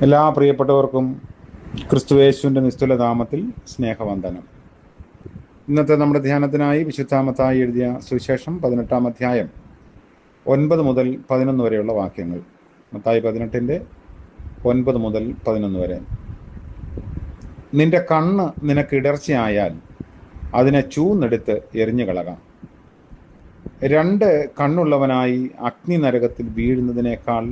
എല്ലാ പ്രിയപ്പെട്ടവർക്കും ക്രിസ്തുയേശുവിൻ്റെ നിസ്തുല നാമത്തിൽ സ്നേഹവന്ദനം. ഇന്നത്തെ നമ്മുടെ ധ്യാനത്തിനായി വിശുദ്ധ മത്തായി എഴുതിയ സുവിശേഷം 18-ാം അധ്യായം 9 മുതൽ 11 വരെയുള്ള വാക്യങ്ങൾ. മത്തായി 18-ന്റെ 9 മുതൽ 11 വരെ. നിന്റെ കണ്ണ് നിനക്ക് ഇടർച്ചയായാൽ അതിനെ ചൂന്നെടുത്ത് എറിഞ്ഞു കളകാം. 2 കണ്ണുള്ളവനായി അഗ്നി നരകത്തിൽ വീഴുന്നതിനേക്കാൾ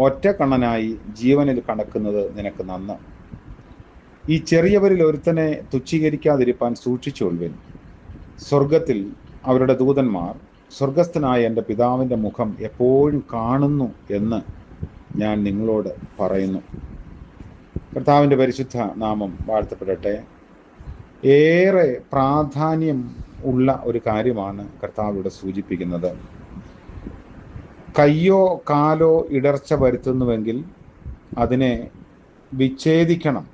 ഒറ്റ കണ്ണനായി ജീവനിൽ കടക്കുന്നത് നിനക്ക് നന്ന്. ഈ ചെറിയവരിൽ ഒരുത്തനെ തുച്ഛീകരിക്കാതിരിപ്പാൻ സൂക്ഷിച്ചുകൊള്ളുവിൻ. സ്വർഗത്തിൽ അവരുടെ ദൂതന്മാർ സ്വർഗസ്ഥനായ എൻ്റെ പിതാവിൻ്റെ മുഖം എപ്പോഴും കാണുന്നു എന്ന് ഞാൻ നിങ്ങളോട് പറയുന്നു. കർത്താവിൻ്റെ പരിശുദ്ധ നാമം വാഴ്ത്തപ്പെടട്ടെ. ഏറെ പ്രാധാന്യം ഉള്ള ഒരു കാര്യമാണ് കർത്താവ് ഇവിടെ സൂചിപ്പിക്കുന്നത്. കയ്യോ കാലോ ഇടർച്ച വരുത്തുന്നുവെങ്കിൽ അതിനെ വിച്ഛേദിക്കണം.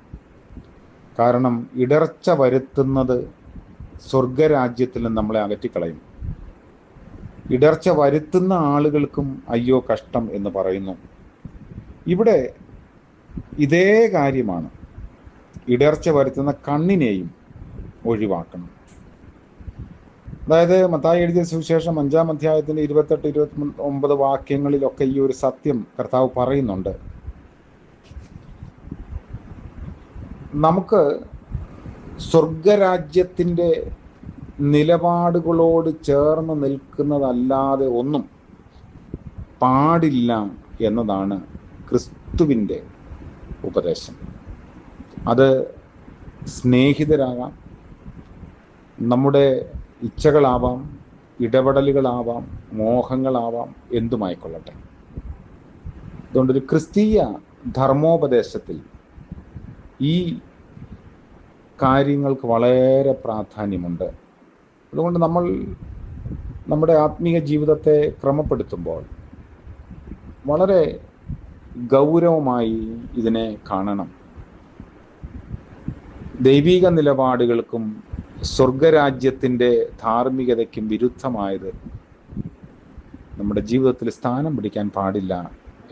കാരണം ഇടർച്ച വരുത്തുന്നത് സ്വർഗരാജ്യത്തിൽ നിന്ന് നമ്മളെ അകറ്റിക്കളയും. ഇടർച്ച വരുത്തുന്ന ആളുകൾക്കും അയ്യോ കഷ്ടം എന്ന് പറയുന്നു. ഇവിടെ ഇതേ കാര്യമാണ്. ഇടർച്ച വരുത്തുന്ന കണ്ണിനെയും ഒഴിവാക്കണം. അതായത് മത്തായി എഴുതിയ സുവിശേഷം 5-ാം അധ്യായത്തിൻ്റെ 28-29 വാക്യങ്ങളിലൊക്കെ ഈ ഒരു സത്യം കർത്താവ് പറയുന്നുണ്ട്. നമുക്ക് സ്വർഗരാജ്യത്തിൻ്റെ നിലപാടുകളോട് ചേർന്ന് നിൽക്കുന്നതല്ലാതെ ഒന്നും പാടില്ല എന്നതാണ് ക്രിസ്തുവിൻ്റെ ഉപദേശം. അത് സ്നേഹിതരാകാം, നമ്മുടെ ഇച്ഛകളാവാം, ഇടപെടലുകളാവാം, മോഹങ്ങളാവാം, എന്തുമായിക്കൊള്ളട്ടെ. അതുകൊണ്ടൊരു ക്രിസ്തീയ ധർമ്മോപദേശത്തിൽ ഈ കാര്യങ്ങൾക്ക് വളരെ പ്രാധാന്യമുണ്ട്. അതുകൊണ്ട് നമ്മൾ നമ്മുടെ ആത്മീയ ജീവിതത്തെ ക്രമപ്പെടുത്തുമ്പോൾ വളരെ ഗൗരവമായി ഇതിനെ കാണണം. ദൈവിക നിലപാടുകൾക്കും സ്വർഗരാജ്യത്തിൻ്റെ ധാർമ്മികതയ്ക്കും വിരുദ്ധമായത് നമ്മുടെ ജീവിതത്തിൽ സ്ഥാനം പിടിക്കാൻ പാടില്ല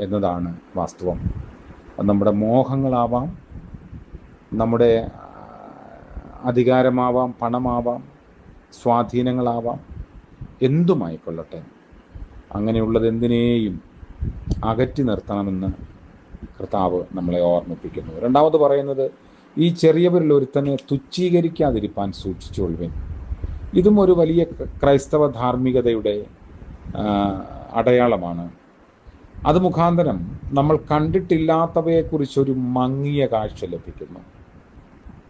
എന്നതാണ് വാസ്തവം. അത് നമ്മുടെ മോഹങ്ങളാവാം, നമ്മുടെ അധികാരമാവാം, പണമാവാം, സ്വാധീനങ്ങളാവാം, എന്തുമായിക്കൊള്ളട്ടെ. അങ്ങനെയുള്ളത് എന്തിനേയും അകറ്റി നിർത്തണമെന്ന് കർത്താവ് നമ്മളെ ഓർമ്മിപ്പിക്കുന്നു. രണ്ടാമത് പറയുന്നത്, ഈ ചെറിയവരിൽ ഒരുത്തനെ തുച്ഛീകരിക്കാതിരിപ്പാൻ സൂക്ഷിച്ചുകൊള്ളുവിൻ. ഇതും ഒരു വലിയ ക്രൈസ്തവ ധാർമ്മികതയുടെ അടയാളമാണ്. അത് മുഖാന്തരം നമ്മൾ കണ്ടിട്ടില്ലാത്തവയെക്കുറിച്ചൊരു മങ്ങിയ കാഴ്ച ലഭിക്കുന്നു.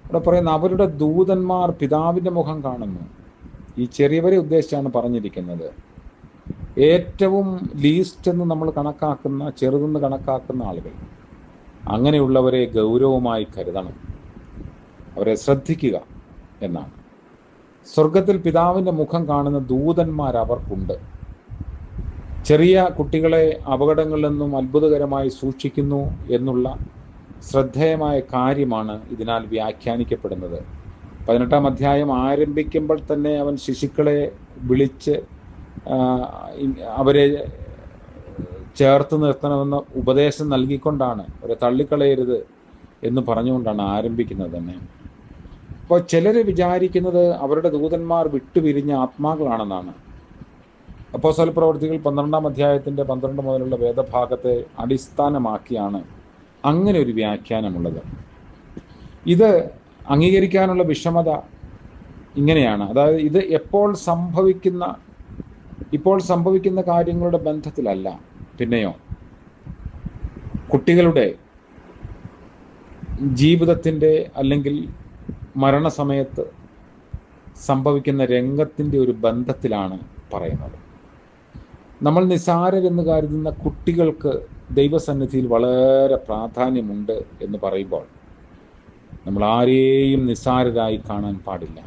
ഇവിടെ പറയുന്ന അവരുടെ ദൂതന്മാർ പിതാവിൻ്റെ മുഖം കാണുന്നു. ഈ ചെറിയവരെ ഉദ്ദേശിച്ചാണ് പറഞ്ഞിരിക്കുന്നത്. ഏറ്റവും ലീസ്റ്റ് എന്ന് നമ്മൾ കണക്കാക്കുന്ന, ചെറുതെന്ന് കണക്കാക്കുന്ന ആളുകൾ, അങ്ങനെയുള്ളവരെ ഗൗരവമായി കരുതണം, അവരെ ശ്രദ്ധിക്കുക എന്നാണ്. സ്വർഗത്തിൽ പിതാവിൻ്റെ മുഖം കാണുന്ന ദൂതന്മാർ അവർക്കുണ്ട്. ചെറിയ കുട്ടികളെ അപകടങ്ങളിൽ നിന്നും അത്ഭുതകരമായി സൂക്ഷിക്കുന്നു എന്നുള്ള ശ്രദ്ധേയമായ കാര്യമാണ് ഇതിനാൽ വ്യാഖ്യാനിക്കപ്പെടുന്നത്. 18-ാം അധ്യായം ആരംഭിക്കുമ്പോൾ തന്നെ അവൻ ശിശുക്കളെ വിളിച്ച് അവരെ ചേർത്ത് നിർത്തണമെന്ന ഉപദേശം നൽകിക്കൊണ്ടാണ്, അവരെ തള്ളിക്കളയരുത് എന്ന് പറഞ്ഞുകൊണ്ടാണ് ആരംഭിക്കുന്നത് തന്നെ. അപ്പോൾ ചിലർ വിചാരിക്കുന്നത് അവരുടെ ദൂതന്മാർ വിട്ടുപിരിഞ്ഞ ആത്മാക്കളാണെന്നാണ്. അപ്പോസ്തല പ്രവൃത്തികൾ 12-ാം അധ്യായത്തിൻ്റെ 12 മുതലുള്ള വേദഭാഗത്തെ അടിസ്ഥാനമാക്കിയാണ് അങ്ങനെ ഒരു വ്യാഖ്യാനമുള്ളത്. ഇത് അംഗീകരിക്കാനുള്ള വിഷമത ഇങ്ങനെയാണ്. അതായത് ഇത് ഇപ്പോൾ സംഭവിക്കുന്ന കാര്യങ്ങളുടെ ബന്ധത്തിലല്ല, പിന്നെയോ കുട്ടികളുടെ ജീവിതത്തിൻ്റെ അല്ലെങ്കിൽ മരണസമയത്ത് സംഭവിക്കുന്ന രംഗത്തിൻ്റെ ഒരു ബന്ധത്തിലാണ് പറയുന്നത്. നമ്മൾ നിസ്സാരരെന്ന് കരുതുന്ന കുട്ടികൾക്ക് ദൈവസന്നിധിയിൽ വളരെ പ്രാധാന്യമുണ്ട് എന്ന് പറയുമ്പോൾ നമ്മൾ ആരെയും നിസ്സാരരായി കാണാൻ പാടില്ല.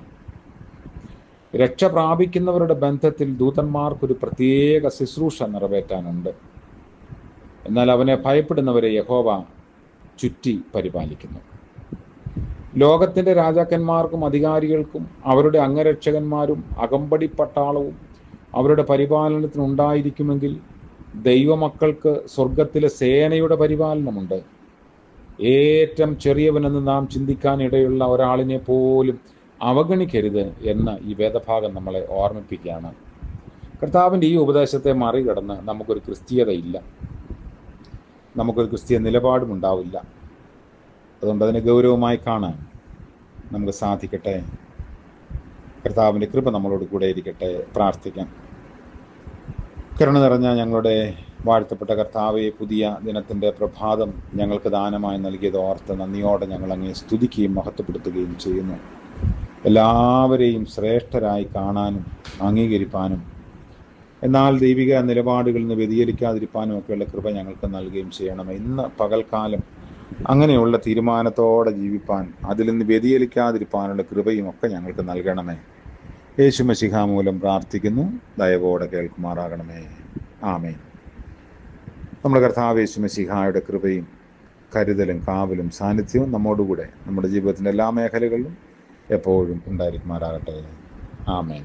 രക്ഷ പ്രാപിക്കുന്നവരുടെ ബന്ധത്തിൽ ദൂതന്മാർക്കൊരു പ്രത്യേക ശുശ്രൂഷ നിറവേറ്റാനുണ്ട്. എന്നാൽ അവനെ ഭയപ്പെടുന്നവരെ യഹോവ ചുറ്റി പരിപാലിക്കുന്നു. ലോകത്തിൻ്റെ രാജാക്കന്മാർക്കും അധികാരികൾക്കും അവരുടെ അംഗരക്ഷകന്മാരും അകമ്പടി പട്ടാളവും അവരുടെ പരിപാലനത്തിനുണ്ടായിരിക്കുമെങ്കിൽ ദൈവമക്കൾക്ക് സ്വർഗത്തിലെ സേനയുടെ പരിപാലനമുണ്ട്. ഏറ്റവും ചെറിയവനെന്ന് നാം ചിന്തിക്കാനിടയുള്ള ഒരാളിനെ പോലും അവഗണിക്കരുത് എന്ന് ഈ വേദഭാഗം നമ്മളെ ഓർമ്മിപ്പിക്കുകയാണ്. കർത്താവിൻ്റെ ഈ ഉപദേശത്തെ മറികടന്ന് നമുക്കൊരു ക്രിസ്തീയതയില്ല, നമുക്കൊരു ക്രിസ്തീയ നിലപാടും ഉണ്ടാവില്ല. അതുകൊണ്ട് അതിനെ ഗൗരവമായി കാണാൻ നമുക്ക് സാധിക്കട്ടെ. കർത്താവിൻ്റെ കൃപ നമ്മളോട് കൂടെ ഇരിക്കട്ടെ. പ്രാർത്ഥിക്കാം. കരുണ നിറഞ്ഞ ഞങ്ങളുടെ വാഴ്ത്തപ്പെട്ട കർത്താവെ, പുതിയ ദിനത്തിൻ്റെ പ്രഭാതം ഞങ്ങൾക്ക് ദാനമായി നൽകിയത് ഓർത്ത് നന്ദിയോടെ ഞങ്ങൾ അങ്ങേ സ്തുതിക്കുകയും മഹത്വപ്പെടുത്തുകയും ചെയ്യുന്നു. എല്ലാവരെയും ശ്രേഷ്ഠരായി കാണാനും അംഗീകരിപ്പാനും എന്നാൽ ദൈവിക നിലപാടുകളിൽ നിന്ന് വ്യതിചലിക്കാതിരിക്കാനും ഒക്കെയുള്ള കൃപ ഞങ്ങൾക്ക് നൽകുകയും ചെയ്യണമേ. ഇന്ന് പകൽക്കാലം അങ്ങനെയുള്ള തീരുമാനത്തോടെ ജീവിപ്പാൻ, അതിൽ നിന്ന് വ്യതിചലിക്കാതിരിക്കാനുള്ള കൃപയും ഒക്കെ ഞങ്ങൾക്ക് നൽകണമേ. യേശു മശിഹ മൂലം പ്രാർത്ഥിക്കുന്നു. ദയവോടെ കേൾക്കുമാറാകണമേ. ആമേൻ. നമ്മുടെ കർത്താവ് യേശു മശിഹായുടെ കൃപയും കരുതലും കാവലും സാന്നിധ്യവും നമ്മോടുകൂടെ നമ്മുടെ ജീവിതത്തിൻ്റെ എല്ലാ മേഖലകളിലും എപ്പോഴും ഉണ്ടായിരിക്കുമാറാകട്ടെ. ആമേൻ.